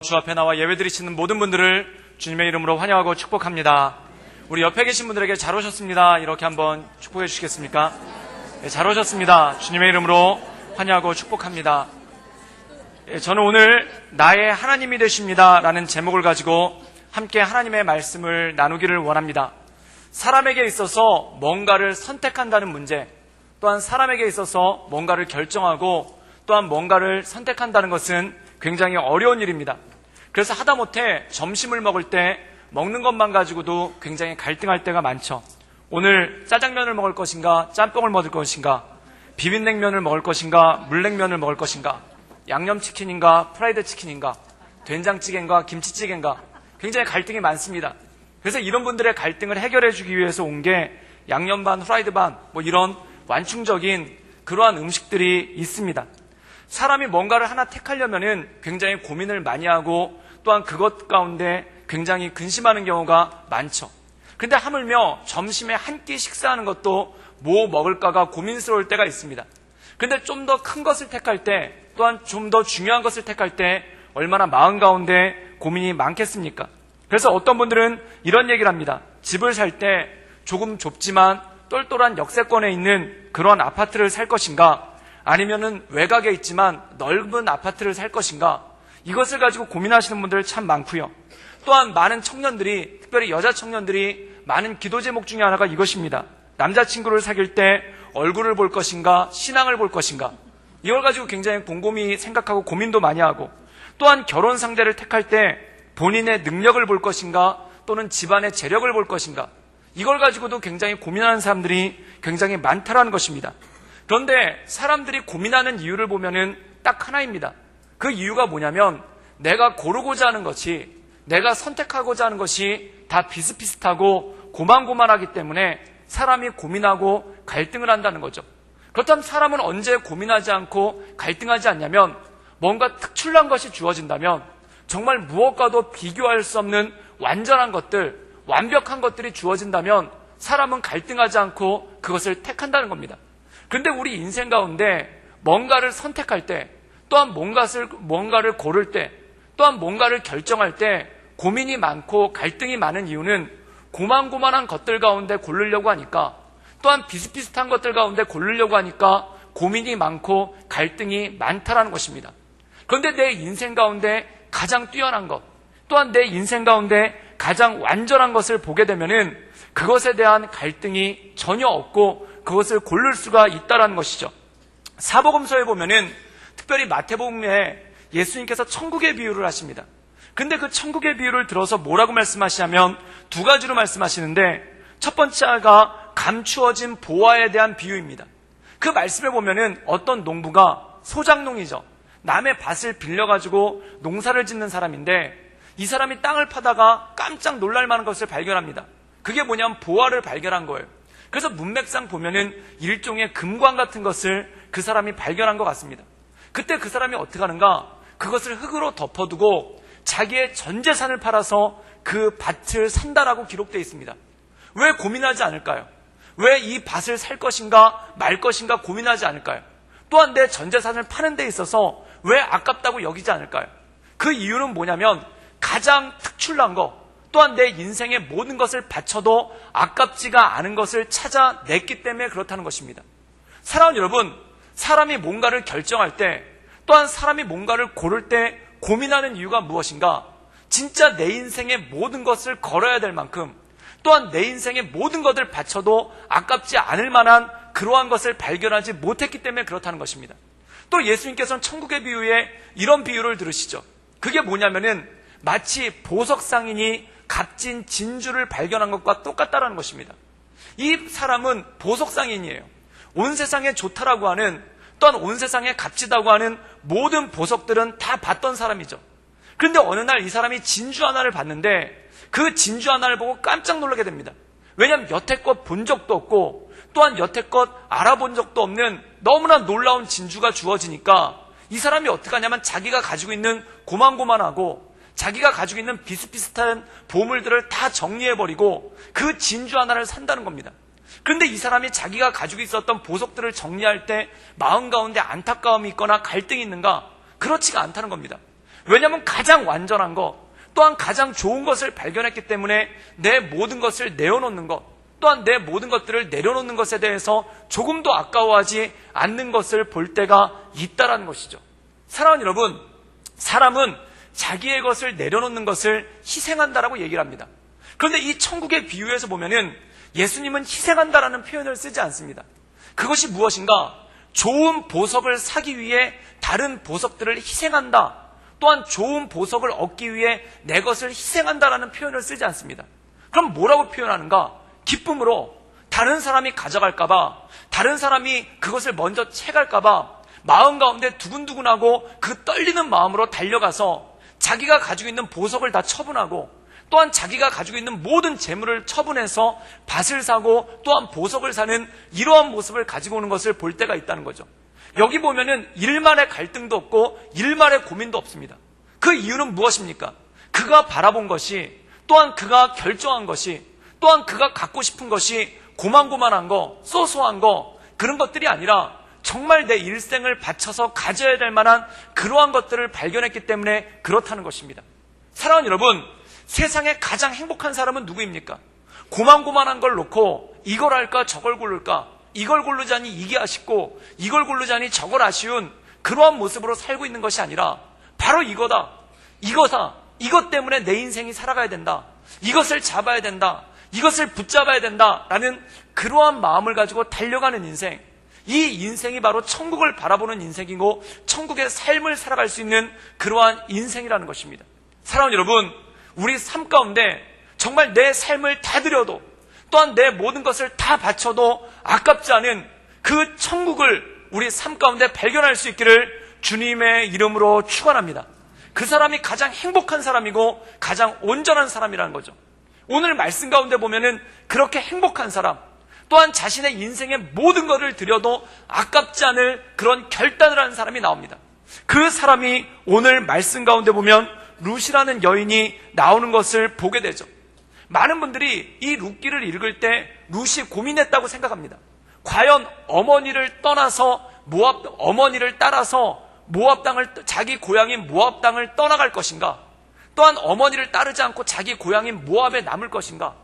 주 앞에 나와 예배드리시는 모든 분들을 주님의 이름으로 환영하고 축복합니다. 우리 옆에 계신 분들에게 잘 오셨습니다. 이렇게 한번 축복해 주시겠습니까? 네, 잘 오셨습니다. 주님의 이름으로 환영하고 축복합니다. 저는 오늘 나의 하나님이 되십니다 라는 제목을 가지고 함께 하나님의 말씀을 나누기를 원합니다. 사람에게 있어서 뭔가를 선택한다는 문제, 또한 사람에게 있어서 뭔가를 결정하고 또한 뭔가를 선택한다는 것은 굉장히 어려운 일입니다. 그래서 하다못해 점심을 먹을 때 먹는 것만 가지고도 굉장히 갈등할 때가 많죠. 오늘 짜장면을 먹을 것인가, 짬뽕을 먹을 것인가, 비빔냉면을 먹을 것인가, 물냉면을 먹을 것인가, 양념치킨인가, 프라이드 치킨인가, 된장찌개인가, 김치찌개인가, 굉장히 갈등이 많습니다. 그래서 이런 분들의 갈등을 해결해 주기 위해서 온 게 양념 반, 프라이드 반, 이런 완충적인 그러한 음식들이 있습니다. 사람이 뭔가를 하나 택하려면은 굉장히 고민을 많이 하고 또한 그것 가운데 굉장히 근심하는 경우가 많죠. 근데 하물며 점심에 한 끼 식사하는 것도 뭐 먹을까가 고민스러울 때가 있습니다. 근데 좀 더 큰 것을 택할 때, 또한 좀 더 중요한 것을 택할 때 얼마나 마음 가운데 고민이 많겠습니까? 그래서 어떤 분들은 이런 얘기를 합니다. 집을 살 때 조금 좁지만 똘똘한 역세권에 있는 그런 아파트를 살 것인가, 아니면은 외곽에 있지만 넓은 아파트를 살 것인가, 이것을 가지고 고민하시는 분들 참 많고요. 또한 많은 청년들이, 특별히 여자 청년들이 많은 기도 제목 중에 하나가 이것입니다. 남자친구를 사귈 때 얼굴을 볼 것인가, 신앙을 볼 것인가, 이걸 가지고 굉장히 곰곰이 생각하고 고민도 많이 하고, 또한 결혼 상대를 택할 때 본인의 능력을 볼 것인가 또는 집안의 재력을 볼 것인가, 이걸 가지고도 굉장히 고민하는 사람들이 굉장히 많다라는 것입니다. 그런데 사람들이 고민하는 이유를 보면은 딱 하나입니다. 그 이유가 뭐냐면 내가 고르고자 하는 것이, 내가 선택하고자 하는 것이 다 비슷비슷하고 고만고만하기 때문에 사람이 고민하고 갈등을 한다는 거죠. 그렇다면 사람은 언제 고민하지 않고 갈등하지 않냐면 뭔가 특출난 것이 주어진다면, 정말 무엇과도 비교할 수 없는 완전한 것들, 완벽한 것들이 주어진다면 사람은 갈등하지 않고 그것을 택한다는 겁니다. 그런데 우리 인생 가운데 뭔가를 선택할 때, 또한 뭔가를 고를 때, 또한 뭔가를 결정할 때 고민이 많고 갈등이 많은 이유는 고만고만한 것들 가운데 고르려고 하니까, 또한 비슷비슷한 것들 가운데 고르려고 하니까 고민이 많고 갈등이 많다라는 것입니다. 그런데 내 인생 가운데 가장 뛰어난 것, 또한 내 인생 가운데 가장 완전한 것을 보게 되면은 그것에 대한 갈등이 전혀 없고 그것을 고를 수가 있다는 것이죠. 사복음서에 보면은, 특별히 마태복음에 예수님께서 천국의 비유를 하십니다. 근데 그 천국의 비유를 들어서 뭐라고 말씀하시냐면 두 가지로 말씀하시는데, 첫 번째가 감추어진 보화에 대한 비유입니다. 그 말씀에 보면은 어떤 농부가, 소작농이죠, 남의 밭을 빌려가지고 농사를 짓는 사람인데, 이 사람이 땅을 파다가 깜짝 놀랄 만한 것을 발견합니다. 그게 뭐냐면 보화를 발견한 거예요. 그래서 문맥상 보면은 일종의 금광 같은 것을 그 사람이 발견한 것 같습니다. 그때 그 사람이 어떻게 하는가? 그것을 흙으로 덮어두고 자기의 전 재산을 팔아서 그 밭을 산다라고 기록되어 있습니다. 왜 고민하지 않을까요? 왜 이 밭을 살 것인가 말 것인가 고민하지 않을까요? 또한 내 전 재산을 파는 데 있어서 왜 아깝다고 여기지 않을까요? 그 이유는 뭐냐면 가장 특출난 것, 또한 내 인생의 모든 것을 바쳐도 아깝지가 않은 것을 찾아냈기 때문에 그렇다는 것입니다. 사랑하는 여러분, 사람이 뭔가를 결정할 때, 또한 사람이 뭔가를 고를 때 고민하는 이유가 무엇인가? 진짜 내 인생의 모든 것을 걸어야 될 만큼, 또한 내 인생의 모든 것을 바쳐도 아깝지 않을 만한 그러한 것을 발견하지 못했기 때문에 그렇다는 것입니다. 또 예수님께서는 천국의 비유에 이런 비유를 들으시죠. 그게 뭐냐면은 마치 보석상인이 값진 진주를 발견한 것과 똑같다라는 것입니다. 이 사람은 보석상인이에요. 온 세상에 좋다라고 하는, 또한 온 세상에 값지다고 하는 모든 보석들은 다 봤던 사람이죠. 그런데 어느 날 이 사람이 진주 하나를 봤는데 그 진주 하나를 보고 깜짝 놀라게 됩니다. 왜냐하면 여태껏 본 적도 없고 또한 여태껏 알아본 적도 없는 너무나 놀라운 진주가 주어지니까 이 사람이 어떻게 하냐면 자기가 가지고 있는 고만고만하고 자기가 가지고 있는 비슷비슷한 보물들을 다 정리해버리고 그 진주 하나를 산다는 겁니다. 그런데 이 사람이 자기가 가지고 있었던 보석들을 정리할 때 마음 가운데 안타까움이 있거나 갈등이 있는가? 그렇지가 않다는 겁니다. 왜냐하면 가장 완전한 것, 또한 가장 좋은 것을 발견했기 때문에 내 모든 것을 내어놓는 것, 또한 내 모든 것들을 내려놓는 것에 대해서 조금도 아까워하지 않는 것을 볼 때가 있다라는 것이죠. 사랑하는 여러분, 사람은 자기의 것을 내려놓는 것을 희생한다라고 얘기를 합니다. 그런데 이 천국의 비유에서 보면은 예수님은 희생한다라는 표현을 쓰지 않습니다. 그것이 무엇인가? 좋은 보석을 사기 위해 다른 보석들을 희생한다, 또한 좋은 보석을 얻기 위해 내 것을 희생한다라는 표현을 쓰지 않습니다. 그럼 뭐라고 표현하는가? 기쁨으로 다른 사람이 가져갈까봐, 다른 사람이 그것을 먼저 채갈까봐 마음 가운데 두근두근하고 그 떨리는 마음으로 달려가서 자기가 가지고 있는 보석을 다 처분하고, 또한 자기가 가지고 있는 모든 재물을 처분해서 밭을 사고 또한 보석을 사는 이러한 모습을 가지고 오는 것을 볼 때가 있다는 거죠. 여기 보면은 일말의 갈등도 없고 일말의 고민도 없습니다. 그 이유는 무엇입니까? 그가 바라본 것이, 또한 그가 결정한 것이, 또한 그가 갖고 싶은 것이 고만고만한 거, 소소한 거, 그런 것들이 아니라 정말 내 일생을 바쳐서 가져야 될 만한 그러한 것들을 발견했기 때문에 그렇다는 것입니다. 사랑하는 여러분, 세상에 가장 행복한 사람은 누구입니까? 고만고만한 걸 놓고 이걸 할까 저걸 고를까, 이걸 고르자니 이게 아쉽고 이걸 고르자니 저걸 아쉬운 그러한 모습으로 살고 있는 것이 아니라 바로 이거다, 이거다, 이것 때문에 내 인생이 살아가야 된다, 이것을 잡아야 된다, 이것을 붙잡아야 된다라는 그러한 마음을 가지고 달려가는 인생, 이 인생이 바로 천국을 바라보는 인생이고 천국의 삶을 살아갈 수 있는 그러한 인생이라는 것입니다. 사랑하는 여러분, 우리 삶 가운데 정말 내 삶을 다 드려도, 또한 내 모든 것을 다 바쳐도 아깝지 않은 그 천국을 우리 삶 가운데 발견할 수 있기를 주님의 이름으로 축원합니다. 그 사람이 가장 행복한 사람이고 가장 온전한 사람이라는 거죠. 오늘 말씀 가운데 보면은 그렇게 행복한 사람, 또한 자신의 인생의 모든 것을 드려도 아깝지 않을 그런 결단을 하는 사람이 나옵니다. 그 사람이 오늘 말씀 가운데 보면 룻이라는 여인이 나오는 것을 보게 되죠. 많은 분들이 이 룻기를 읽을 때 룻이 고민했다고 생각합니다. 과연 어머니를 떠나서 어머니를 따라서 모압 땅을, 자기 고향인 모압 땅을 떠나갈 것인가? 또한 어머니를 따르지 않고 자기 고향인 모압에 남을 것인가?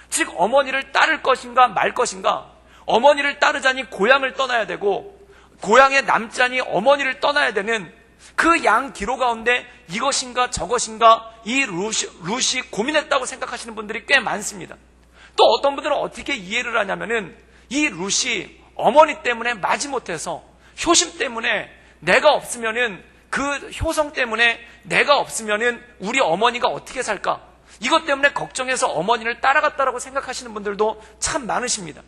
즉 어머니를 따를 것인가 말 것인가? 어머니를 따르자니 고향을 떠나야 되고, 고향에 남자니 어머니를 떠나야 되는 그 양 기로 가운데 이것인가 저것인가 이 룻이 고민했다고 생각하시는 분들이 꽤 많습니다. 또 어떤 분들은 어떻게 이해를 하냐면은 이 룻이 어머니 때문에 마지못해서, 효심 때문에 내가 없으면은, 그 효성 때문에 내가 없으면은 우리 어머니가 어떻게 살까, 이것 때문에 걱정해서 어머니를 따라갔다라고 생각하시는 분들도 참 많으십니다.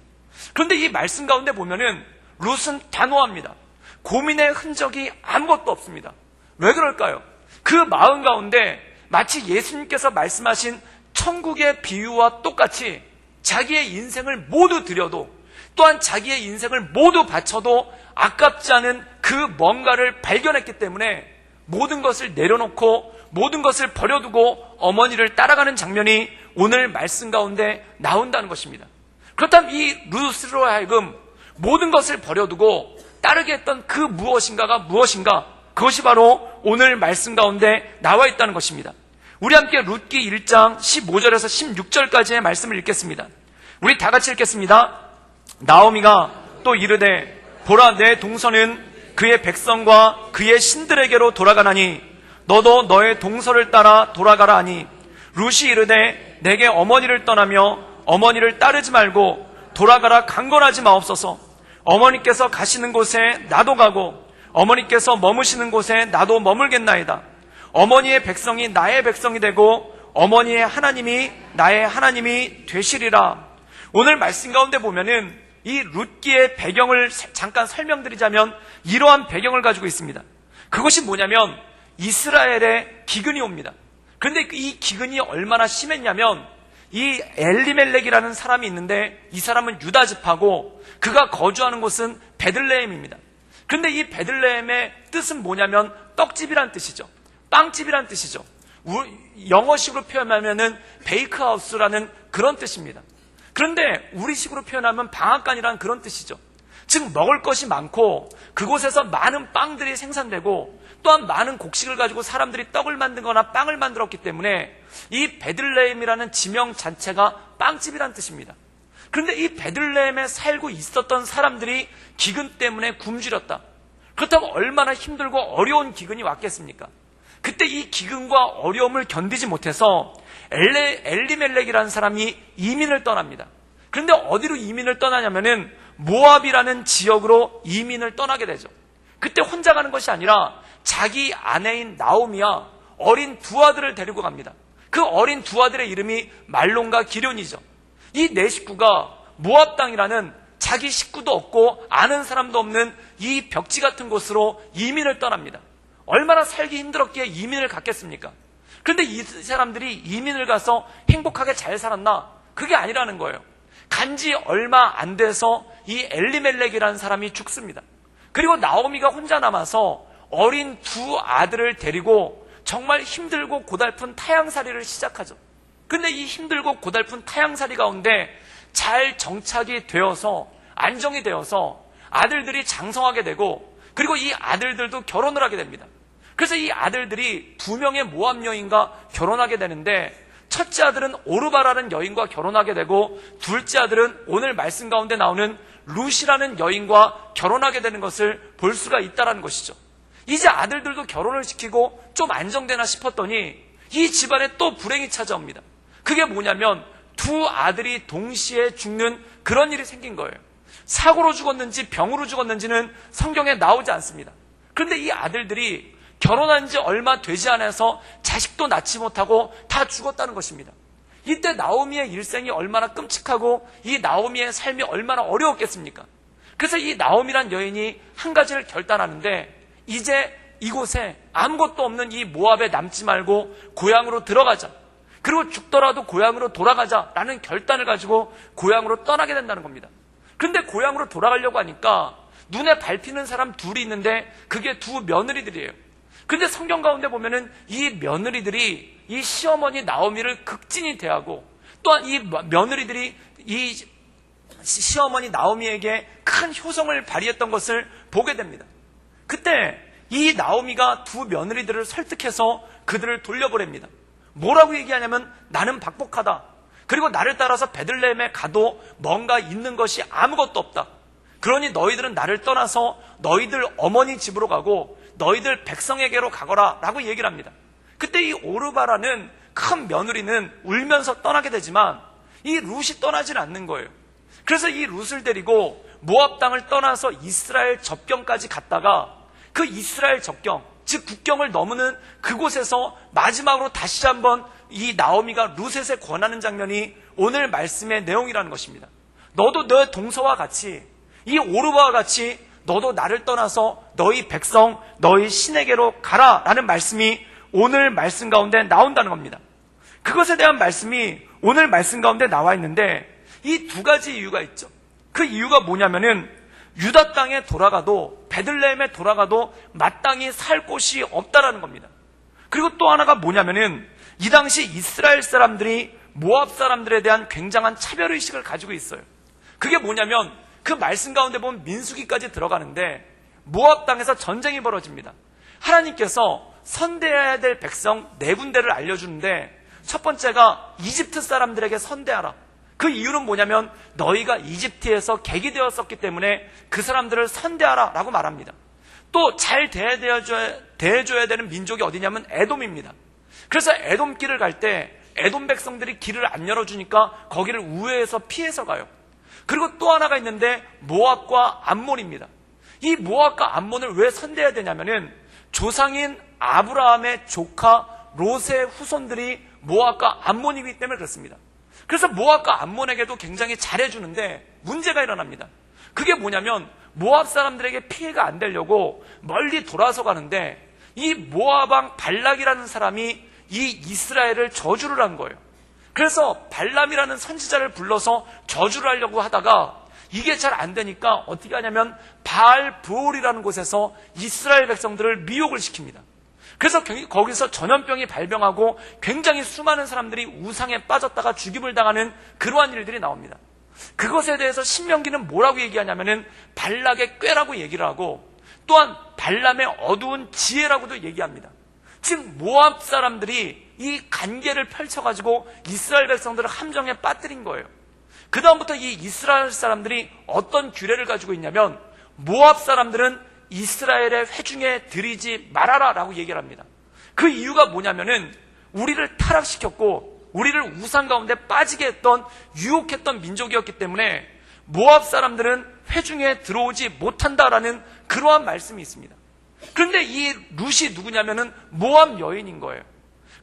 그런데 이 말씀 가운데 보면은 룻은 단호합니다. 고민의 흔적이 아무것도 없습니다. 왜 그럴까요? 그 마음 가운데 마치 예수님께서 말씀하신 천국의 비유와 똑같이 자기의 인생을 모두 드려도, 또한 자기의 인생을 모두 바쳐도 아깝지 않은 그 뭔가를 발견했기 때문에 모든 것을 내려놓고 모든 것을 버려두고 어머니를 따라가는 장면이 오늘 말씀 가운데 나온다는 것입니다. 그렇다면 이 룻으로 하여금 모든 것을 버려두고 따르게 했던 그 무엇인가가 무엇인가, 그것이 바로 오늘 말씀 가운데 나와 있다는 것입니다. 우리 함께 룻기 1장 15절에서 16절까지의 말씀을 읽겠습니다. 우리 다 같이 읽겠습니다. 나오미가 또 이르되 보라, 내 동서는 그의 백성과 그의 신들에게로 돌아가나니 너도 너의 동서를 따라 돌아가라 하니, 룻이 이르되 내게 어머니를 떠나며 어머니를 따르지 말고 돌아가라 강건하지 마옵소서. 어머니께서 가시는 곳에 나도 가고 어머니께서 머무시는 곳에 나도 머물겠나이다. 어머니의 백성이 나의 백성이 되고 어머니의 하나님이 나의 하나님이 되시리라. 오늘 말씀 가운데 보면은 이 룻기의 배경을 잠깐 설명드리자면 이러한 배경을 가지고 있습니다. 그것이 뭐냐면 이스라엘에 기근이 옵니다. 그런데 이 기근이 얼마나 심했냐면 이 엘리멜렉이라는 사람이 있는데 이 사람은 유다 지파고 그가 거주하는 곳은 베들레헴입니다. 그런데 이 베들레헴의 뜻은 뭐냐면 떡집이란 뜻이죠. 빵집이란 뜻이죠. 영어식으로 표현하면은 베이크하우스라는 그런 뜻입니다. 그런데 우리식으로 표현하면 방앗간이라는 그런 뜻이죠. 즉 먹을 것이 많고 그곳에서 많은 빵들이 생산되고 또한 많은 곡식을 가지고 사람들이 떡을 만들거나 빵을 만들었기 때문에 이 베들레헴이라는 지명 자체가 빵집이란 뜻입니다. 그런데 이 베들레헴에 살고 있었던 사람들이 기근 때문에 굶주렸다. 그렇다면 얼마나 힘들고 어려운 기근이 왔겠습니까? 그때 이 기근과 어려움을 견디지 못해서 엘리멜렉이라는 사람이 이민을 떠납니다. 그런데 어디로 이민을 떠나냐면은 모압이라는 지역으로 이민을 떠나게 되죠. 그때 혼자 가는 것이 아니라 자기 아내인 나오미와 어린 두 아들을 데리고 갑니다. 그 어린 두 아들의 이름이 말론과 기럧이죠. 이 네 식구가 모압 땅이라는 자기 식구도 없고 아는 사람도 없는 이 벽지 같은 곳으로 이민을 떠납니다. 얼마나 살기 힘들었기에 이민을 갔겠습니까? 그런데 이 사람들이 이민을 가서 행복하게 잘 살았나? 그게 아니라는 거예요. 간지 얼마 안 돼서 이 엘리멜렉이라는 사람이 죽습니다. 그리고 나오미가 혼자 남아서 어린 두 아들을 데리고 정말 힘들고 고달픈 타향살이를 시작하죠. 근데 이 힘들고 고달픈 타향살이 가운데 잘 정착이 되어서 안정이 되어서 아들들이 장성하게 되고 그리고 이 아들들도 결혼을 하게 됩니다. 그래서 이 아들들이 두 명의 모압 여인과 결혼하게 되는데 첫째 아들은 오르바라는 여인과 결혼하게 되고 둘째 아들은 오늘 말씀 가운데 나오는 룻이라는 여인과 결혼하게 되는 것을 볼 수가 있다는 것이죠. 이제 아들들도 결혼을 시키고 좀 안정되나 싶었더니 이 집안에 또 불행이 찾아옵니다. 그게 뭐냐면 두 아들이 동시에 죽는 그런 일이 생긴 거예요. 사고로 죽었는지 병으로 죽었는지는 성경에 나오지 않습니다. 그런데 이 아들들이 결혼한 지 얼마 되지 않아서 자식도 낳지 못하고 다 죽었다는 것입니다. 이때 나오미의 일생이 얼마나 끔찍하고 이 나오미의 삶이 얼마나 어려웠겠습니까? 그래서 이 나오미란 여인이 한 가지를 결단하는데 이제 이곳에 아무것도 없는 이 모압에 남지 말고 고향으로 들어가자. 그리고 죽더라도 고향으로 돌아가자라는 결단을 가지고 고향으로 떠나게 된다는 겁니다. 그런데 고향으로 돌아가려고 하니까 눈에 밟히는 사람 둘이 있는데 그게 두 며느리들이에요. 근데 성경 가운데 보면은 이 며느리들이 이 시어머니 나오미를 극진히 대하고 또한 이 며느리들이 이 시어머니 나오미에게 큰 효성을 발휘했던 것을 보게 됩니다. 그때 이 나오미가 두 며느리들을 설득해서 그들을 돌려보냅니다. 뭐라고 얘기하냐면 나는 박복하다. 그리고 나를 따라서 베들레헴에 가도 뭔가 있는 것이 아무것도 없다. 그러니 너희들은 나를 떠나서 너희들 어머니 집으로 가고 너희들 백성에게로 가거라 라고 얘기를 합니다. 그때 이 오르바라는 큰 며느리는 울면서 떠나게 되지만 이 룻이 떠나질 않는 거예요. 그래서 이 룻을 데리고 모압 땅을 떠나서 이스라엘 접경까지 갔다가 그 이스라엘 접경, 즉 국경을 넘는 그곳에서 마지막으로 다시 한번 이 나오미가 룻에 권하는 장면이 오늘 말씀의 내용이라는 것입니다. 너도 너 동서와 같이 이 오르바와 같이 너도 나를 떠나서 너희 백성, 너희 신에게로 가라 라는 말씀이 오늘 말씀 가운데 나온다는 겁니다. 그것에 대한 말씀이 오늘 말씀 가운데 나와 있는데 이 두 가지 이유가 있죠. 그 이유가 뭐냐면은 유다 땅에 돌아가도 베들레헴에 돌아가도 마땅히 살 곳이 없다라는 겁니다. 그리고 또 하나가 뭐냐면은 이 당시 이스라엘 사람들이 모압 사람들에 대한 굉장한 차별의식을 가지고 있어요. 그게 뭐냐면 그 말씀 가운데 보면 민수기까지 들어가는데 모압 땅에서 전쟁이 벌어집니다. 하나님께서 선대해야 될 백성 네 군데를 알려주는데 첫 번째가 이집트 사람들에게 선대하라. 그 이유는 뭐냐면 너희가 이집트에서 객이되었었기 때문에 그 사람들을 선대하라 라고 말합니다. 또 잘 대해줘야 되는 민족이 어디냐면 에돔입니다. 그래서 에돔 길을 갈 때 에돔 백성들이 길을 안 열어주니까 거기를 우회해서 피해서 가요. 그리고 또 하나가 있는데 모압과 암몬입니다. 이 모압과 암몬을 왜 선대해야 되냐면은 조상인 아브라함의 조카 롯의 후손들이 모압과 암몬이기 때문에 그렇습니다. 그래서 모압과 암몬에게도 굉장히 잘해주는데 문제가 일어납니다. 그게 뭐냐면 모압 사람들에게 피해가 안 되려고 멀리 돌아서 가는데 이 모압 왕 발락이라는 사람이 이 이스라엘을 저주를 한 거예요. 그래서 발람이라는 선지자를 불러서 저주를 하려고 하다가 이게 잘 안 되니까 어떻게 하냐면 바알 브올이라는 곳에서 이스라엘 백성들을 미혹을 시킵니다. 그래서 거기서 전염병이 발병하고 굉장히 수많은 사람들이 우상에 빠졌다가 죽임을 당하는 그러한 일들이 나옵니다. 그것에 대해서 신명기는 뭐라고 얘기하냐면은 발락의 꾀라고 얘기를 하고 또한 발람의 어두운 지혜라고도 얘기합니다. 즉 모압 사람들이 이 관계를 펼쳐가지고 이스라엘 백성들을 함정에 빠뜨린 거예요. 그 다음부터 이 이스라엘 사람들이 어떤 규례를 가지고 있냐면 모압 사람들은 이스라엘의 회중에 들이지 말아라 라고 얘기를 합니다. 그 이유가 뭐냐면은 우리를 타락시켰고 우리를 우상 가운데 빠지게 했던 유혹했던 민족이었기 때문에 모압 사람들은 회중에 들어오지 못한다라는 그러한 말씀이 있습니다. 그런데 이 룻이 누구냐면은 모압 여인인 거예요.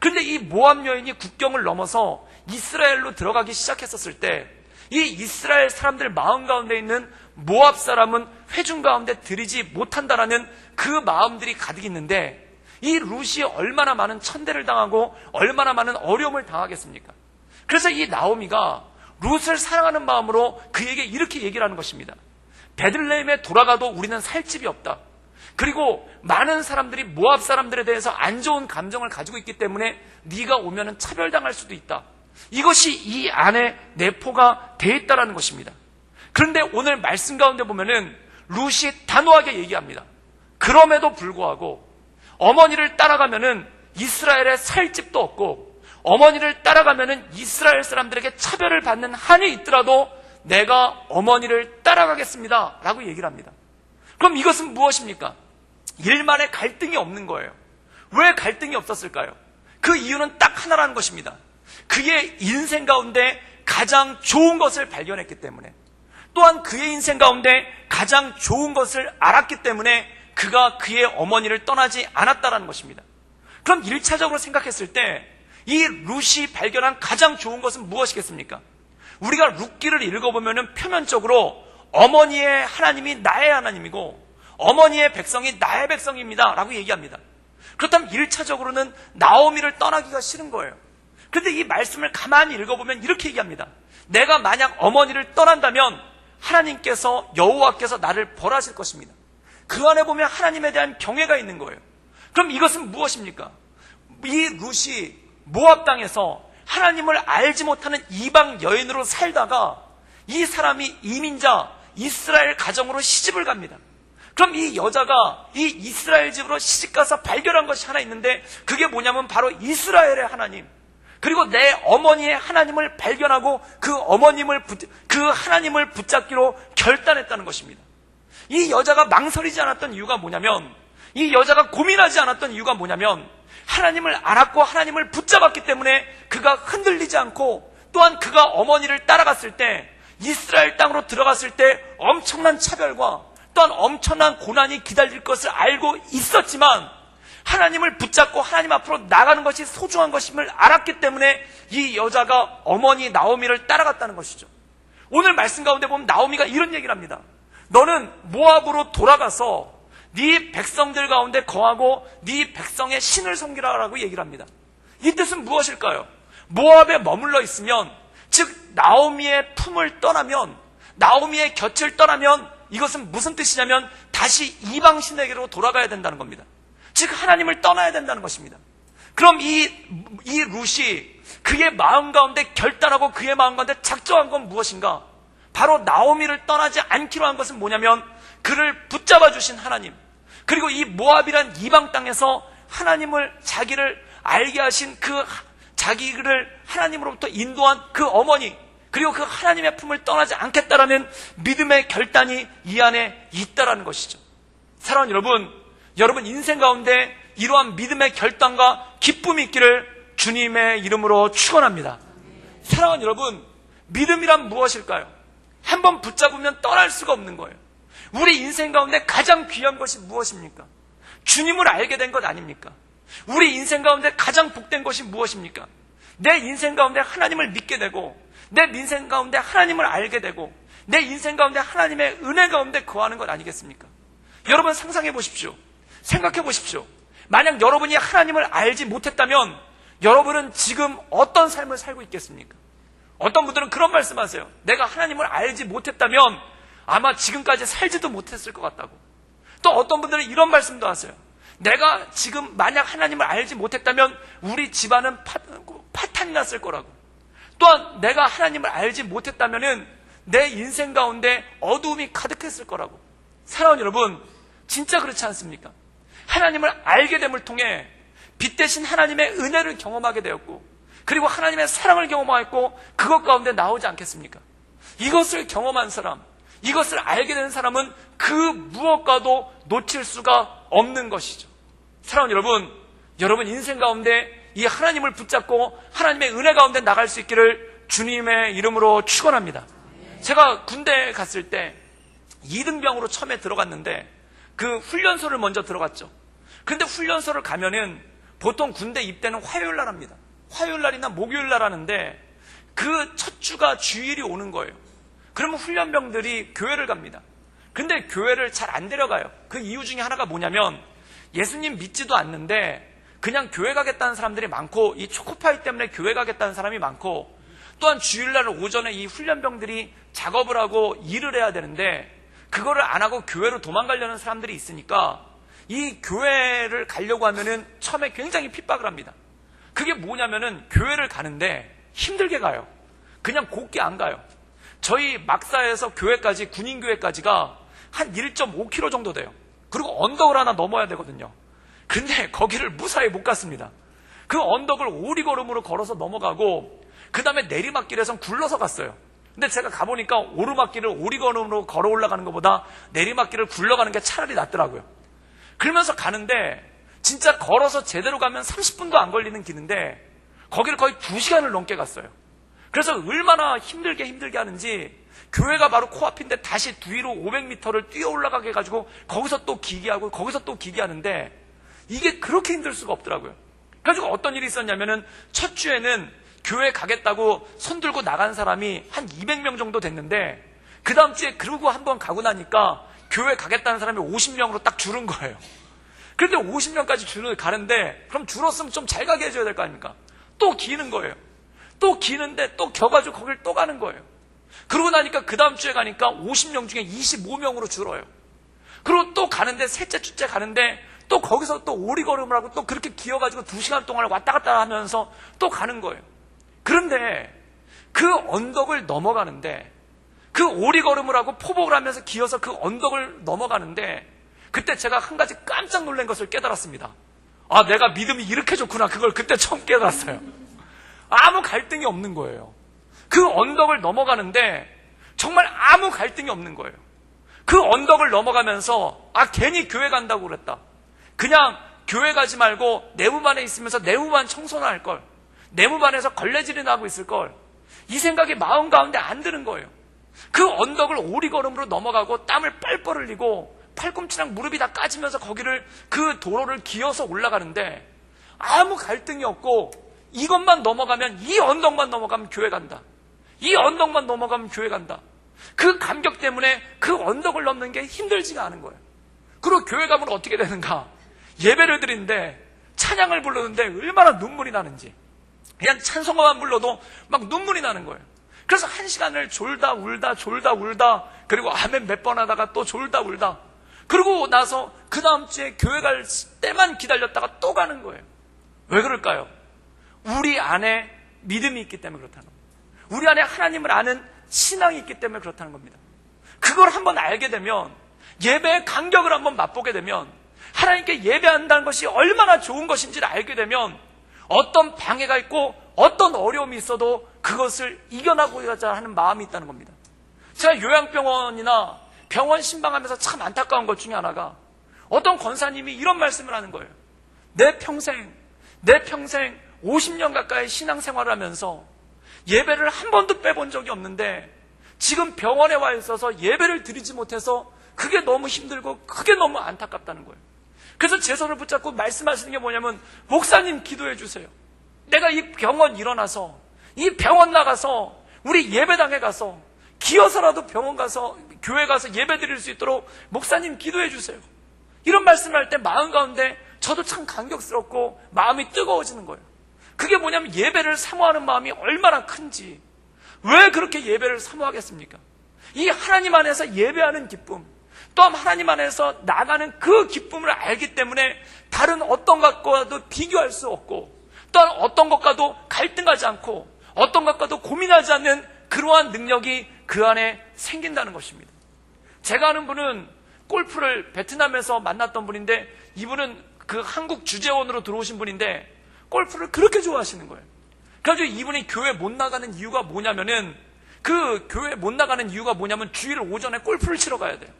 그런데 이 모압 여인이 국경을 넘어서 이스라엘로 들어가기 시작했었을 때 이 이스라엘 사람들 마음 가운데 있는 모압 사람은 회중 가운데 들이지 못한다라는 그 마음들이 가득 있는데 이 룻이 얼마나 많은 천대를 당하고 얼마나 많은 어려움을 당하겠습니까? 그래서 이 나오미가 룻을 사랑하는 마음으로 그에게 이렇게 얘기를 하는 것입니다. 베들레헴에 돌아가도 우리는 살 집이 없다. 그리고 많은 사람들이 모압 사람들에 대해서 안 좋은 감정을 가지고 있기 때문에 네가 오면은 차별당할 수도 있다. 이것이 이 안에 내포가 돼 있다라는 것입니다. 그런데 오늘 말씀 가운데 보면은 룻이 단호하게 얘기합니다. 그럼에도 불구하고 어머니를 따라가면은 이스라엘에 살 집도 없고 어머니를 따라가면은 이스라엘 사람들에게 차별을 받는 한이 있더라도 내가 어머니를 따라가겠습니다 라고 얘기를 합니다. 그럼 이것은 무엇입니까? 일만의 갈등이 없는 거예요. 왜 갈등이 없었을까요? 그 이유는 딱 하나라는 것입니다. 그의 인생 가운데 가장 좋은 것을 발견했기 때문에, 또한 그의 인생 가운데 가장 좋은 것을 알았기 때문에 그가 그의 어머니를 떠나지 않았다는 것입니다. 그럼 1차적으로 생각했을 때 이 룻이 발견한 가장 좋은 것은 무엇이겠습니까? 우리가 룻기를 읽어보면 표면적으로 어머니의 하나님이 나의 하나님이고 어머니의 백성이 나의 백성입니다 라고 얘기합니다. 그렇다면 1차적으로는 나오미를 떠나기가 싫은 거예요. 그런데 이 말씀을 가만히 읽어보면 이렇게 얘기합니다. 내가 만약 어머니를 떠난다면 하나님께서 여호와께서 나를 벌하실 것입니다. 그 안에 보면 하나님에 대한 경외가 있는 거예요. 그럼 이것은 무엇입니까? 이 룻이 모압 땅에서 하나님을 알지 못하는 이방 여인으로 살다가 이 사람이 이민자 이스라엘 가정으로 시집을 갑니다. 그럼 이 여자가 이 이스라엘 집으로 시집가서 발견한 것이 하나 있는데 그게 뭐냐면 바로 이스라엘의 하나님, 그리고 내 어머니의 하나님을 발견하고 그 하나님을 붙잡기로 결단했다는 것입니다. 이 여자가 망설이지 않았던 이유가 뭐냐면, 이 여자가 고민하지 않았던 이유가 뭐냐면 하나님을 알았고 하나님을 붙잡았기 때문에 그가 흔들리지 않고, 또한 그가 어머니를 따라갔을 때 이스라엘 땅으로 들어갔을 때 엄청난 차별과 또한 엄청난 고난이 기다릴 것을 알고 있었지만 하나님을 붙잡고 하나님 앞으로 나가는 것이 소중한 것임을 알았기 때문에 이 여자가 어머니 나오미를 따라갔다는 것이죠. 오늘 말씀 가운데 보면 나오미가 이런 얘기를 합니다. 너는 모압으로 돌아가서 네 백성들 가운데 거하고 네 백성의 신을 섬기라라고 얘기를 합니다. 이 뜻은 무엇일까요? 모압에 머물러 있으면, 즉 나오미의 품을 떠나면, 나오미의 곁을 떠나면 이것은 무슨 뜻이냐면 다시 이방 신에게로 돌아가야 된다는 겁니다. 즉 하나님을 떠나야 된다는 것입니다. 그럼 이 룻이 그의 마음 가운데 결단하고 그의 마음 가운데 작정한 건 무엇인가? 바로 나오미를 떠나지 않기로 한 것은 뭐냐면 그를 붙잡아 주신 하나님, 그리고 이 모압이란 이방 땅에서 하나님을 자기를 알게 하신 그 자기를 하나님으로부터 인도한 그 어머니, 그리고 그 하나님의 품을 떠나지 않겠다라는 믿음의 결단이 이 안에 있다라는 것이죠. 사랑하는 여러분 인생 가운데 이러한 믿음의 결단과 기쁨이 있기를 주님의 이름으로 축원합니다. 사랑하는 여러분, 믿음이란 무엇일까요? 한번 붙잡으면 떠날 수가 없는 거예요. 우리 인생 가운데 가장 귀한 것이 무엇입니까? 주님을 알게 된 것 아닙니까? 우리 인생 가운데 가장 복된 것이 무엇입니까? 내 인생 가운데 하나님을 믿게 되고, 내 인생 가운데 하나님을 알게 되고, 내 인생 가운데 하나님의 은혜 가운데 거하는 것 아니겠습니까? 여러분 상상해 보십시오. 생각해 보십시오. 만약 여러분이 하나님을 알지 못했다면 여러분은 지금 어떤 삶을 살고 있겠습니까? 어떤 분들은 그런 말씀하세요. 내가 하나님을 알지 못했다면 아마 지금까지 살지도 못했을 것 같다고. 또 어떤 분들은 이런 말씀도 하세요. 내가 지금 만약 하나님을 알지 못했다면 우리 집안은 파탄이 났을 거라고. 또한 내가 하나님을 알지 못했다면 내 인생 가운데 어두움이 가득했을 거라고. 사랑하는 여러분, 진짜 그렇지 않습니까? 하나님을 알게 됨을 통해 빛 대신 하나님의 은혜를 경험하게 되었고, 그리고 하나님의 사랑을 경험하였고, 그것 가운데 나오지 않겠습니까? 이것을 경험한 사람, 이것을 알게 되는 사람은 그 무엇과도 놓칠 수가 없는 것이죠. 사랑하는 여러분, 여러분 인생 가운데 이 하나님을 붙잡고 하나님의 은혜 가운데 나갈 수 있기를 주님의 이름으로 축원합니다. 제가 군대에 갔을 때 2등병으로 처음에 들어갔는데 그 훈련소를 먼저 들어갔죠. 근데 훈련소를 가면은 보통 군대 입대는 화요일 날 합니다. 화요일 날이나 목요일 날 하는데 그 첫 주가 주일이 오는 거예요. 그러면 훈련병들이 교회를 갑니다. 근데 교회를 잘 안 데려가요. 그 이유 중에 하나가 뭐냐면 예수님 믿지도 않는데 그냥 교회 가겠다는 사람들이 많고, 이 초코파이 때문에 교회 가겠다는 사람이 많고, 또한 주일날 오전에 이 훈련병들이 작업을 하고 일을 해야 되는데 그거를 안 하고 교회로 도망가려는 사람들이 있으니까 이 교회를 가려고 하면은 처음에 굉장히 핍박을 합니다. 그게 뭐냐면은 교회를 가는데 힘들게 가요. 그냥 곱게 안 가요. 저희 막사에서 교회까지, 군인교회까지가 한 1.5km 정도 돼요. 그리고 언덕을 하나 넘어야 되거든요. 근데 거기를 무사히 못 갔습니다. 그 언덕을 오리걸음으로 걸어서 넘어가고, 그 다음에 내리막길에선 굴러서 갔어요. 근데 제가 가보니까 오르막길을 오리걸음으로 걸어 올라가는 것보다 내리막길을 굴러가는 게 차라리 낫더라고요. 그러면서 가는데 진짜 걸어서 제대로 가면 30분도 안 걸리는 길인데 거기를 거의 2시간을 넘게 갔어요. 그래서 얼마나 힘들게 하는지, 교회가 바로 코앞인데 다시 뒤로 500m를 뛰어 올라가게 해가지고 거기서 또 기기하고 거기서 또 기기하는데 이게 그렇게 힘들 수가 없더라고요. 그래가지고 어떤 일이 있었냐면은 첫 주에는 교회 가겠다고 손 들고 나간 사람이 한 200명 정도 됐는데, 그 다음 주에 그러고 한번 가고 나니까 교회 가겠다는 사람이 50명으로 딱 줄은 거예요. 그런데 50명까지 가는데 그럼 줄었으면 좀 잘 가게 해줘야 될 거 아닙니까? 또 기는 거예요. 또 기는데 또 겨가지고 거길 또 가는 거예요. 그러고 나니까 그 다음 주에 가니까 50명 중에 25명으로 줄어요. 그리고 또 가는데 셋째 주째 가는데 또 거기서 또 오리걸음을 하고 또 그렇게 기어가지고 2시간 동안 왔다 갔다 하면서 또 가는 거예요. 그런데 그 언덕을 넘어가는데, 그 오리걸음을 하고 포복을 하면서 기어서 그 언덕을 넘어가는데, 그때 제가 한 가지 깜짝 놀란 것을 깨달았습니다. 아, 내가 믿음이 이렇게 좋구나. 그걸 그때 처음 깨달았어요. 아무 갈등이 없는 거예요. 그 언덕을 넘어가는데 정말 아무 갈등이 없는 거예요. 그 언덕을 넘어가면서 괜히 교회 간다고 그랬다. 그냥 교회 가지 말고 내무반에 있으면서 내무반 청소나 할 걸, 내무반에서 걸레질이나 하고 있을 걸, 이 생각이 마음 가운데 안 드는 거예요. 그 언덕을 오리걸음으로 넘어가고 땀을 뻘뻘 흘리고 팔꿈치랑 무릎이 다 까지면서 거기를, 그 도로를 기어서 올라가는데 아무 갈등이 없고, 이것만 넘어가면, 이 언덕만 넘어가면 교회 간다, 이 언덕만 넘어가면 교회 간다. 그 감격 때문에 그 언덕을 넘는 게 힘들지가 않은 거예요. 그리고 교회 가면 어떻게 되는가? 예배를 드리는데 찬양을 부르는데 얼마나 눈물이 나는지, 그냥 찬송가만 불러도 막 눈물이 나는 거예요. 그래서 1시간을 졸다 울다 그리고 아멘 몇 번 하다가 또 졸다 울다, 그러고 나서 그 다음 주에 교회 갈 때만 기다렸다가 또 가는 거예요. 왜 그럴까요? 우리 안에 믿음이 있기 때문에 그렇다는 겁니다. 우리 안에 하나님을 아는 신앙이 있기 때문에 그렇다는 겁니다. 그걸 한번 알게 되면, 예배의 간격을 한번 맛보게 되면, 하나님께 예배한다는 것이 얼마나 좋은 것인지를 알게 되면, 어떤 방해가 있고 어떤 어려움이 있어도 그것을 이겨나가고자 하는 마음이 있다는 겁니다. 제가 요양병원이나 병원 신방하면서 참 안타까운 것 중에 하나가, 어떤 권사님이 이런 말씀을 하는 거예요. 내 평생 50년 가까이 신앙생활을 하면서 예배를 한 번도 빼본 적이 없는데 지금 병원에 와 있어서 예배를 드리지 못해서 그게 너무 힘들고 그게 너무 안타깝다는 거예요. 그래서 제 손을 붙잡고 말씀하시는 게 뭐냐면, 목사님 기도해 주세요. 내가 이 병원 일어나서, 이 병원 나가서, 우리 예배당에 가서, 기어서라도 병원 가서, 교회 가서 예배 드릴 수 있도록 목사님 기도해 주세요. 이런 말씀을 할 때 마음 가운데 저도 참 감격스럽고 마음이 뜨거워지는 거예요. 그게 뭐냐면, 예배를 사모하는 마음이 얼마나 큰지. 왜 그렇게 예배를 사모하겠습니까? 이 하나님 안에서 예배하는 기쁨, 또한 하나님 안에서 나가는 그 기쁨을 알기 때문에 다른 어떤 것과도 비교할 수 없고, 또한 어떤 것과도 갈등하지 않고 어떤 것과도 고민하지 않는 그러한 능력이 그 안에 생긴다는 것입니다. 제가 아는 분은 골프를 베트남에서 만났던 분인데, 이분은 그 한국 주재원으로 들어오신 분인데 골프를 그렇게 좋아하시는 거예요. 그래가지고 이분이 교회 못 나가는 이유가 뭐냐면은, 그 교회 못 나가는 이유가 뭐냐면 주일 오전에 골프를 치러 가야 돼요.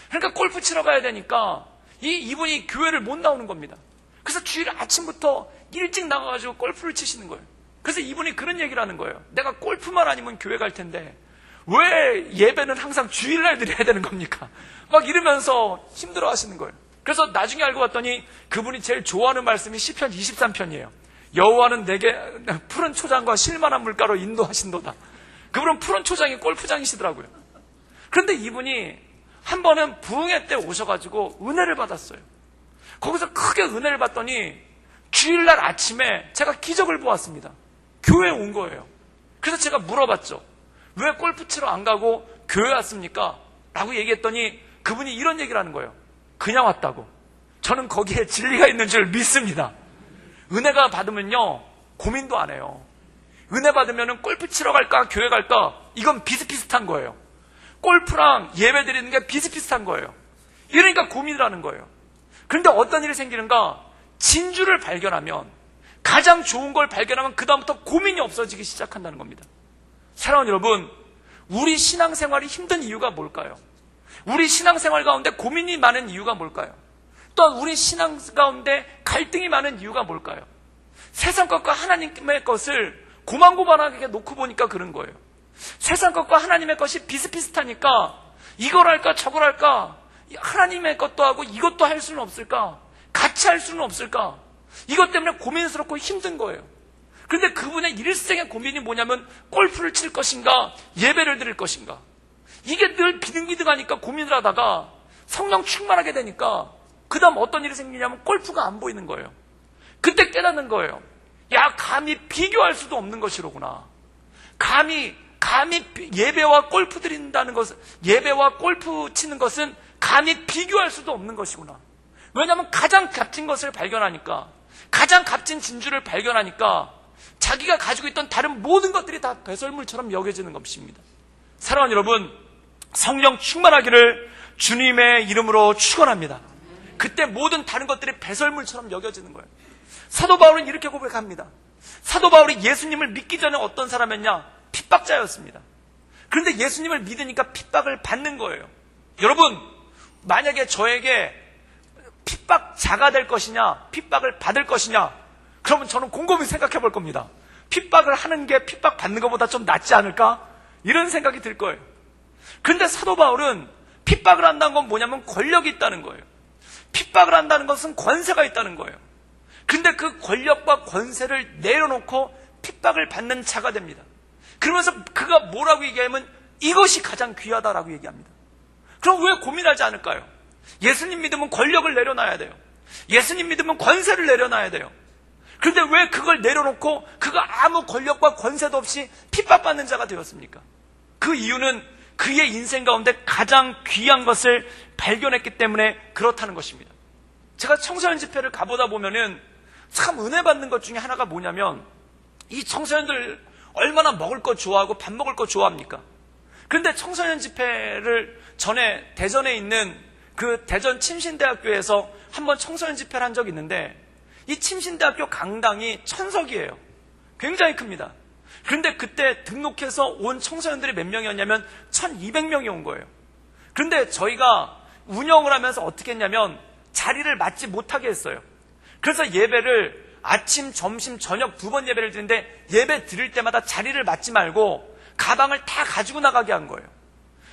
그러니까 골프 치러 가야 되니까 이분이 교회를 못 나오는 겁니다. 그래서 주일 아침부터 일찍 나가가지고 골프를 치시는 거예요. 그래서 이분이 그런 얘기를 하는 거예요. 내가 골프만 아니면 교회 갈 텐데 왜 예배는 항상 주일날 드려야 되는 겁니까? 막 이러면서 힘들어 하시는 거예요. 그래서 나중에 알고 봤더니 그분이 제일 좋아하는 말씀이 시편 23편이에요. 여호와는 내게 푸른 초장과 실만한 물가로 인도하신도다. 그분은 푸른 초장이 골프장이시더라고요. 그런데 이분이 한 번은 부흥회 때 오셔가지고 은혜를 받았어요. 거기서 크게 은혜를 받더니 주일날 아침에 제가 기적을 보았습니다. 교회에 온 거예요. 그래서 제가 물어봤죠. 왜 골프 치러 안 가고 교회 왔습니까? 라고 얘기했더니 그분이 이런 얘기를 하는 거예요. 그냥 왔다고. 저는 거기에 진리가 있는 줄 믿습니다. 은혜가 받으면요, 고민도 안 해요. 은혜 받으면 골프 치러 갈까 교회 갈까, 이건 비슷비슷한 거예요. 골프랑 예배 드리는 게 비슷비슷한 거예요. 이러니까 고민을 하는 거예요. 그런데 어떤 일이 생기는가? 진주를 발견하면, 가장 좋은 걸 발견하면 그 다음부터 고민이 없어지기 시작한다는 겁니다. 사랑하는 여러분, 우리 신앙생활이 힘든 이유가 뭘까요? 우리 신앙생활 가운데 고민이 많은 이유가 뭘까요? 또한 우리 신앙 가운데 갈등이 많은 이유가 뭘까요? 세상 것과 하나님의 것을 고만고만하게 놓고 보니까 그런 거예요. 세상 것과 하나님의 것이 비슷비슷하니까 이걸 할까 저걸 할까, 하나님의 것도 하고 이것도 할 수는 없을까, 같이 할 수는 없을까, 이것 때문에 고민스럽고 힘든 거예요. 그런데 그분의 일생의 고민이 뭐냐면 골프를 칠 것인가 예배를 드릴 것인가. 이게 늘 비등비등하니까 고민을 하다가 성령 충만하게 되니까 그 다음 어떤 일이 생기냐면 골프가 안 보이는 거예요. 그때 깨닫는 거예요. 야, 감히 비교할 수도 없는 것이로구나. 감히 예배와 골프 드린다는 것은, 예배와 골프 치는 것은 감히 비교할 수도 없는 것이구나. 왜냐하면 가장 값진 것을 발견하니까, 가장 값진 진주를 발견하니까 자기가 가지고 있던 다른 모든 것들이 다 배설물처럼 여겨지는 것입니다. 사랑하는 여러분, 성령 충만하기를 주님의 이름으로 축원합니다. 그때 모든 다른 것들이 배설물처럼 여겨지는 거예요. 사도 바울은 이렇게 고백합니다. 사도 바울이 예수님을 믿기 전에 어떤 사람이었냐? 핍박자였습니다. 그런데 예수님을 믿으니까 핍박을 받는 거예요. 여러분, 만약에 저에게 핍박자가 될 것이냐, 핍박을 받을 것이냐, 그러면 저는 곰곰이 생각해 볼 겁니다. 핍박을 하는 게 핍박 받는 것보다 좀 낫지 않을까? 이런 생각이 들 거예요. 그런데 사도 바울은 핍박을 한다는 건 뭐냐면 권력이 있다는 거예요. 핍박을 한다는 것은 권세가 있다는 거예요. 근데 그 권력과 권세를 내려놓고 핍박을 받는 자가 됩니다. 그러면서 그가 뭐라고 얘기하면 이것이 가장 귀하다라고 얘기합니다. 그럼 왜 고민하지 않을까요? 예수님 믿으면 권력을 내려놔야 돼요. 예수님 믿으면 권세를 내려놔야 돼요. 그런데 왜 그걸 내려놓고 그가 아무 권력과 권세도 없이 핍박받는 자가 되었습니까? 그 이유는 그의 인생 가운데 가장 귀한 것을 발견했기 때문에 그렇다는 것입니다. 제가 청소년 집회를 가보다 보면은 참 은혜 받는 것 중에 하나가 뭐냐면, 이 청소년들 얼마나 먹을 거 좋아하고 밥 먹을 거 좋아합니까? 그런데 청소년 집회를 전에 대전에 있는 그 대전 침신대학교에서 한번 청소년 집회를 한 적이 있는데, 이 침신대학교 강당이 1000석이에요. 굉장히 큽니다. 그런데 그때 등록해서 온 청소년들이 몇 명이었냐면 1200명이 온 거예요. 그런데 저희가 운영을 하면서 어떻게 했냐면 자리를 맞지 못하게 했어요. 그래서 예배를 아침, 점심, 저녁 2번 예배를 드리는데 예배 드릴 때마다 자리를 맞지 말고 가방을 다 가지고 나가게 한 거예요.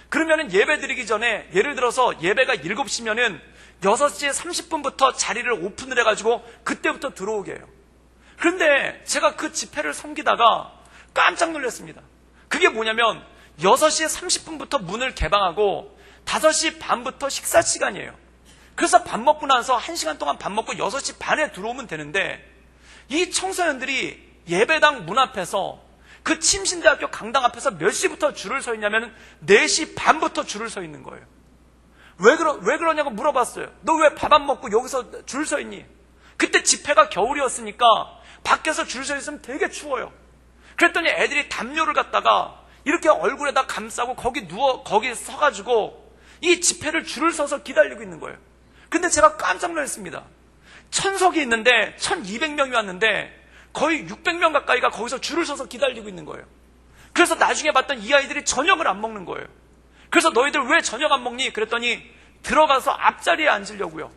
그러면은 예배 드리기 전에, 예를 들어서 예배가 7시면은 6시 30분부터 자리를 오픈을 해가지고 그때부터 들어오게 해요. 그런데 제가 그 집회를 섬기다가 깜짝 놀랐습니다. 그게 뭐냐면 6시 30분부터 문을 개방하고 5시 반부터 식사 시간이에요. 그래서 밥 먹고 나서 1시간 동안 밥 먹고 6시 반에 들어오면 되는데, 이 청소년들이 예배당 문 앞에서, 그 침신대학교 강당 앞에서 몇 시부터 줄을 서 있냐면 4시 반부터 줄을 서 있는 거예요. 왜 그러냐고 물어봤어요. 너 왜 밥 안 먹고 여기서 줄 서 있니? 그때 집회가 겨울이었으니까 밖에서 줄 서 있으면 되게 추워요. 그랬더니 애들이 담요를 갖다가 이렇게 얼굴에다 감싸고 거기 서가지고 이 집회를 줄을 서서 기다리고 있는 거예요. 근데 제가 깜짝 놀랐습니다. 천석이 있는데 1200명이 왔는데 거의 600명 가까이가 거기서 줄을 서서 기다리고 있는 거예요. 그래서 나중에 봤더니 이 아이들이 저녁을 안 먹는 거예요. 그래서 너희들 왜 저녁 안 먹니? 그랬더니 들어가서 앞자리에 앉으려고요.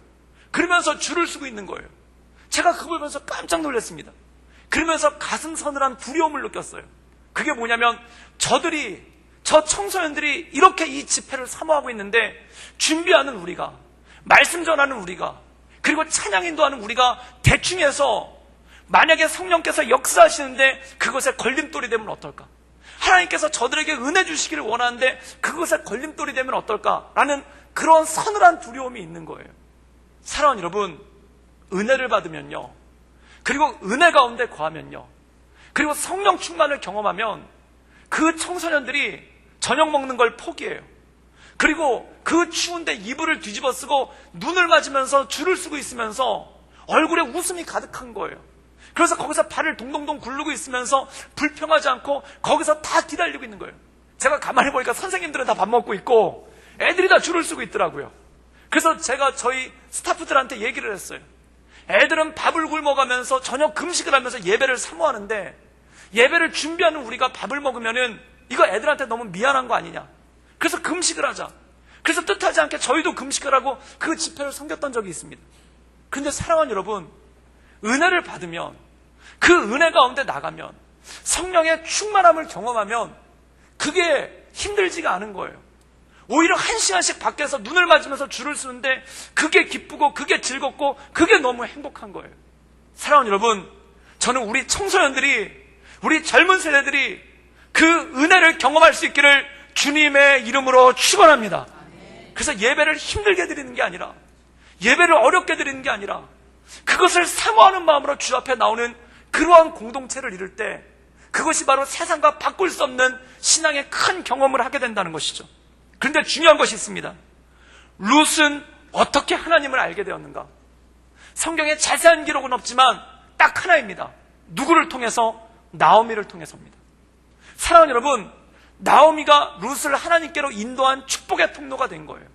그러면서 줄을 서고 있는 거예요. 제가 그걸 보면서 깜짝 놀랐습니다. 그러면서 가슴 서늘한 두려움을 느꼈어요. 그게 뭐냐면 저 청소년들이 이렇게 이 집회를 사모하고 있는데 준비하는 우리가, 말씀 전하는 우리가, 그리고 찬양 인도하는 우리가 대충 해서 만약에 성령께서 역사하시는데 그것에 걸림돌이 되면 어떨까? 하나님께서 저들에게 은혜 주시기를 원하는데 그것에 걸림돌이 되면 어떨까라는 그런 서늘한 두려움이 있는 거예요. 사랑하는 여러분, 은혜를 받으면요, 그리고 은혜 가운데 거하면요, 그리고 성령 충만을 경험하면 그 청소년들이 저녁 먹는 걸 포기해요. 그리고 그 추운데 이불을 뒤집어 쓰고 눈을 맞으면서 줄을 서고 있으면서 얼굴에 웃음이 가득한 거예요. 그래서 거기서 발을 동동동 굴르고 있으면서 불평하지 않고 거기서 다 기다리고 있는 거예요. 제가 가만히 보니까 선생님들은 다 밥 먹고 있고 애들이 다 줄을 서고 있더라고요. 그래서 제가 저희 스타프들한테 얘기를 했어요. 애들은 밥을 굶어가면서 저녁 금식을 하면서 예배를 사모하는데 예배를 준비하는 우리가 밥을 먹으면은 이거 애들한테 너무 미안한 거 아니냐. 그래서 금식을 하자. 그래서 뜻하지 않게 저희도 금식을 하고 그 집회를 섬겼던 적이 있습니다. 근데 사랑하는 여러분, 은혜를 받으면, 그 은혜 가운데 나가면, 성령의 충만함을 경험하면 그게 힘들지가 않은 거예요. 오히려 1시간씩 밖에서 눈을 맞으면서 줄을 서는데 그게 기쁘고 그게 즐겁고 그게 너무 행복한 거예요. 사랑하는 여러분, 저는 우리 청소년들이, 우리 젊은 세대들이 그 은혜를 경험할 수 있기를 주님의 이름으로 축원합니다. 그래서 예배를 힘들게 드리는 게 아니라, 예배를 어렵게 드리는 게 아니라 그것을 사모하는 마음으로 주 앞에 나오는 그러한 공동체를 이룰 때 그것이 바로 세상과 바꿀 수 없는 신앙의 큰 경험을 하게 된다는 것이죠. 그런데 중요한 것이 있습니다. 룻은 어떻게 하나님을 알게 되었는가? 성경에 자세한 기록은 없지만 딱 하나입니다. 누구를 통해서? 나오미를 통해서입니다. 사랑하는 여러분, 나오미가 룻을 하나님께로 인도한 축복의 통로가 된 거예요.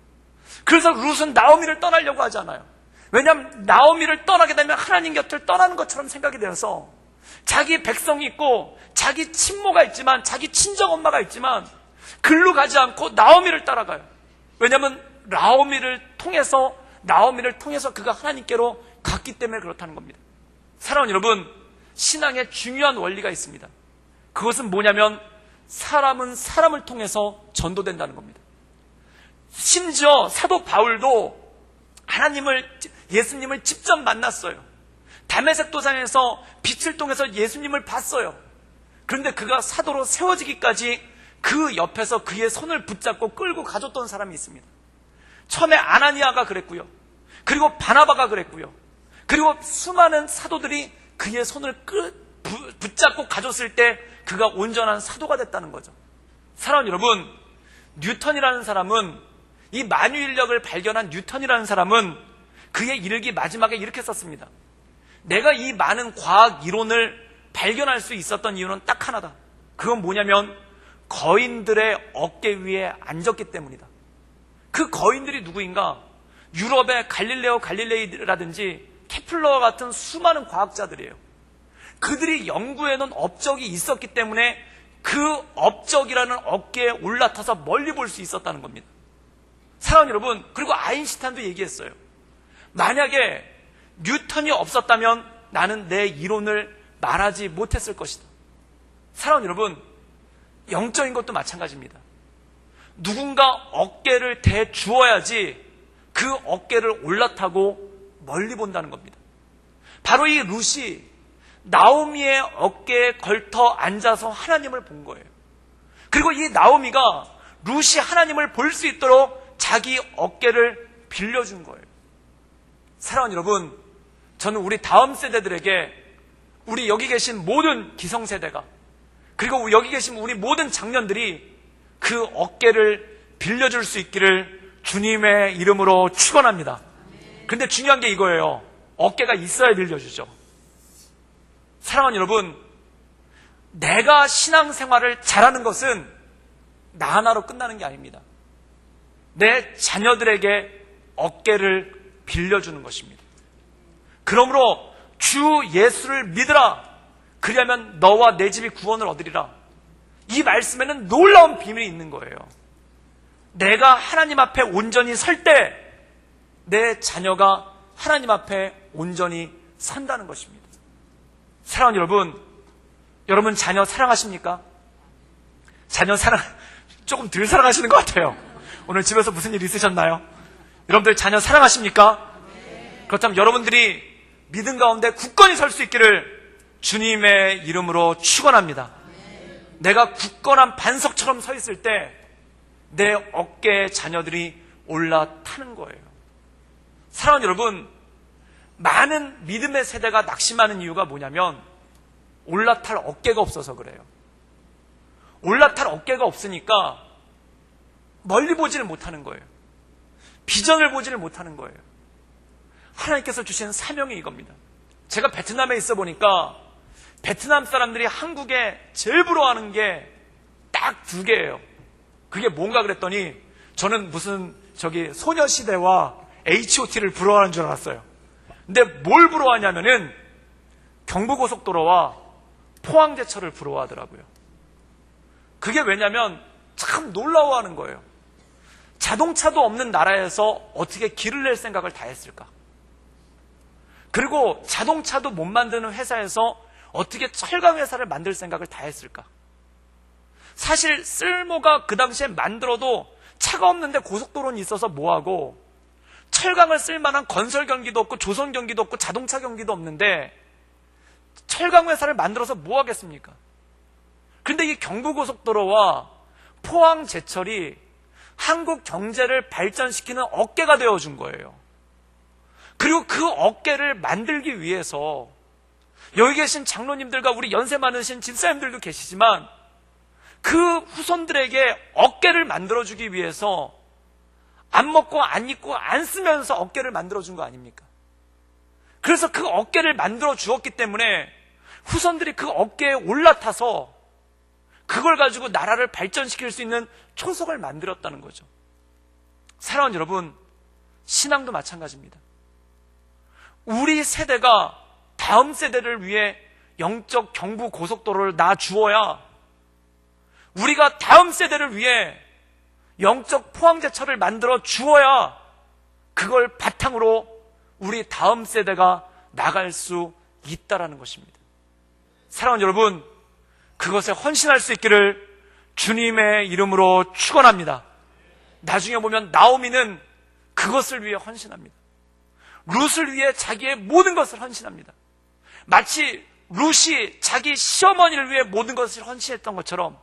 그래서 룻은 나오미를 떠나려고 하지 않아요. 왜냐하면 나오미를 떠나게 되면 하나님 곁을 떠나는 것처럼 생각이 되어서 자기 백성이 있고 자기 친모가 있지만, 자기 친정엄마가 있지만 글로 가지 않고 나오미를 따라가요. 왜냐하면 나오미를 통해서 그가 하나님께로 갔기 때문에 그렇다는 겁니다. 사랑하는 여러분, 신앙에 중요한 원리가 있습니다. 그것은 뭐냐면 사람은 사람을 통해서 전도된다는 겁니다. 심지어 사도 바울도 예수님을 직접 만났어요. 다메섹 도상에서 빛을 통해서 예수님을 봤어요. 그런데 그가 사도로 세워지기까지 그 옆에서 그의 손을 붙잡고 끌고 가줬던 사람이 있습니다. 처음에 아나니아가 그랬고요. 그리고 바나바가 그랬고요. 그리고 수많은 사도들이 그의 손을 붙잡고 가줬을 때 그가 온전한 사도가 됐다는 거죠. 사랑하는 여러분, 뉴턴이라는 사람은, 이 만유인력을 발견한 뉴턴이라는 사람은 그의 일기 마지막에 이렇게 썼습니다. 내가 이 많은 과학 이론을 발견할 수 있었던 이유는 딱 하나다. 그건 뭐냐면 거인들의 어깨 위에 앉았기 때문이다. 그 거인들이 누구인가? 유럽의 갈릴레이라든지 케플러와 같은 수많은 과학자들이에요. 그들이 연구해놓은 업적이 있었기 때문에 그 업적이라는 어깨에 올라타서 멀리 볼 수 있었다는 겁니다. 사랑하는 여러분, 그리고 아인슈타인도 얘기했어요. 만약에 뉴턴이 없었다면 나는 내 이론을 말하지 못했을 것이다. 사랑하는 여러분, 영적인 것도 마찬가지입니다. 누군가 어깨를 대주어야지 그 어깨를 올라타고 멀리 본다는 겁니다. 바로 이 룻이 나오미의 어깨에 걸터 앉아서 하나님을 본 거예요. 그리고 이 나오미가 룻이 하나님을 볼 수 있도록 자기 어깨를 빌려준 거예요. 사랑하는 여러분, 저는 우리 다음 세대들에게, 우리 여기 계신 모든 기성세대가, 그리고 여기 계신 우리 모든 장년들이 그 어깨를 빌려줄 수 있기를 주님의 이름으로 축원합니다. 근데 중요한 게 이거예요. 어깨가 있어야 빌려주죠. 사랑하는 여러분, 내가 신앙생활을 잘하는 것은 나 하나로 끝나는 게 아닙니다. 내 자녀들에게 어깨를 빌려주는 것입니다. 그러므로 주 예수를 믿으라. 그리하면 너와 내 집이 구원을 얻으리라. 이 말씀에는 놀라운 비밀이 있는 거예요. 내가 하나님 앞에 온전히 설 때 내 자녀가 하나님 앞에 온전히 산다는 것입니다. 사랑하는 여러분 자녀 사랑하십니까? 자녀 조금 덜 사랑하시는 것 같아요. 오늘 집에서 무슨 일 있으셨나요? 여러분들 자녀 사랑하십니까? 그렇다면 여러분들이 믿음 가운데 굳건히 설 수 있기를 주님의 이름으로 축원합니다. 내가 굳건한 반석처럼 서 있을 때 내 어깨에 자녀들이 올라타는 거예요. 사랑하는 여러분, 많은 믿음의 세대가 낙심하는 이유가 뭐냐면 올라탈 어깨가 없어서 그래요. 올라탈 어깨가 없으니까 멀리 보지를 못하는 거예요. 비전을 보지를 못하는 거예요. 하나님께서 주신 사명이 이겁니다. 제가 베트남에 있어 보니까 베트남 사람들이 한국에 제일 부러워하는 게 딱 두 개예요. 그게 뭔가 그랬더니 저는 무슨 소녀시대와 H.O.T를 부러워하는 줄 알았어요. 근데 뭘 부러워하냐면은 경부고속도로와 포항제철을 부러워하더라고요. 그게 왜냐면 참 놀라워하는 거예요. 자동차도 없는 나라에서 어떻게 길을 낼 생각을 다 했을까? 그리고 자동차도 못 만드는 회사에서 어떻게 철강 회사를 만들 생각을 다 했을까? 사실 쓸모가 그 당시에 만들어도 차가 없는데 고속도로는 있어서 뭐하고, 철강을 쓸만한 건설 경기도 없고 조선 경기도 없고 자동차 경기도 없는데 철강 회사를 만들어서 뭐 하겠습니까? 그런데 이 경부고속도로와 포항제철이 한국 경제를 발전시키는 어깨가 되어준 거예요. 그리고 그 어깨를 만들기 위해서 여기 계신 장로님들과 우리 연세 많으신 집사님들도 계시지만 그 후손들에게 어깨를 만들어주기 위해서 안 먹고 안 입고 안 쓰면서 어깨를 만들어준 거 아닙니까? 그래서 그 어깨를 만들어 주었기 때문에 후손들이 그 어깨에 올라타서 그걸 가지고 나라를 발전시킬 수 있는 초석을 만들었다는 거죠. 사랑하는 여러분, 신앙도 마찬가지입니다. 우리 세대가 다음 세대를 위해 영적 경부 고속도로를 놔주어야, 우리가 다음 세대를 위해 영적 포항제철을 만들어 주어야 그걸 바탕으로 우리 다음 세대가 나갈 수 있다라는 것입니다. 사랑하는 여러분, 그것에 헌신할 수 있기를 주님의 이름으로 축원합니다. 나중에 보면 나오미는 그것을 위해 헌신합니다. 룻을 위해 자기의 모든 것을 헌신합니다. 마치 룻이 자기 시어머니를 위해 모든 것을 헌신했던 것처럼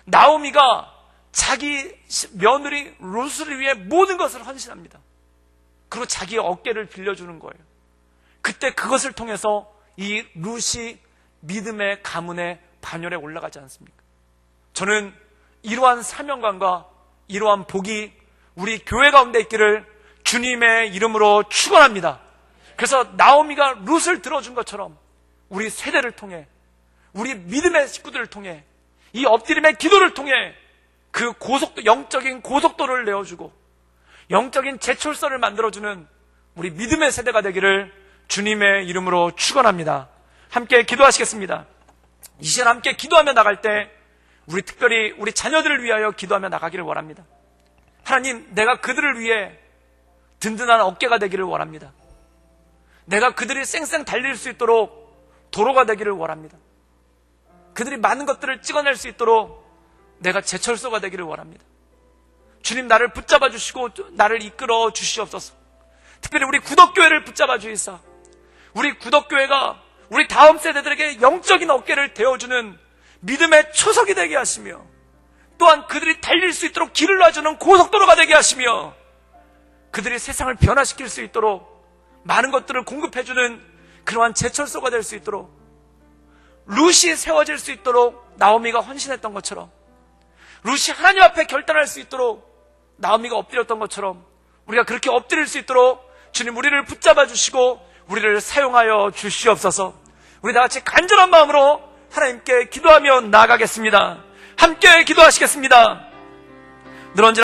나오미가 자기 며느리 룻을 위해 모든 것을 헌신합니다. 그리고 자기의 어깨를 빌려주는 거예요. 그때 그것을 통해서 이 룻이 믿음의 가문의 반열에 올라가지 않습니까? 저는 이러한 사명감과 이러한 복이 우리 교회 가운데 있기를 주님의 이름으로 축원합니다. 그래서 나오미가 룻을 들어준 것처럼 우리 세대를 통해, 우리 믿음의 식구들을 통해, 이 엎드림의 기도를 통해 그 영적인 고속도로를 내어주고 영적인 제철소를 만들어주는 우리 믿음의 세대가 되기를 주님의 이름으로 축원합니다. 함께 기도하시겠습니다. 이 시간 함께 기도하며 나갈 때 우리 특별히 우리 자녀들을 위하여 기도하며 나가기를 원합니다. 하나님, 내가 그들을 위해 든든한 어깨가 되기를 원합니다. 내가 그들이 쌩쌩 달릴 수 있도록 도로가 되기를 원합니다. 그들이 많은 것들을 찍어낼 수 있도록 내가 제철소가 되기를 원합니다. 주님, 나를 붙잡아 주시고 나를 이끌어 주시옵소서. 특별히 우리 구덕교회를 붙잡아 주이사 우리 구덕교회가 우리 다음 세대들에게 영적인 어깨를 대어주는 믿음의 초석이 되게 하시며, 또한 그들이 달릴 수 있도록 길을 놔주는 고속도로가 되게 하시며, 그들이 세상을 변화시킬 수 있도록 많은 것들을 공급해주는 그러한 제철소가 될 수 있도록, 룻이 세워질 수 있도록 나오미가 헌신했던 것처럼, 룻이 하나님 앞에 결단할 수 있도록 나오미가 엎드렸던 것처럼 우리가 그렇게 엎드릴 수 있도록 주님 우리를 붙잡아 주시고 우리를 사용하여 주시옵소서. 우리 다 같이 간절한 마음으로 하나님께 기도하며 나아가겠습니다. 함께 기도하시겠습니다. 늘 언제나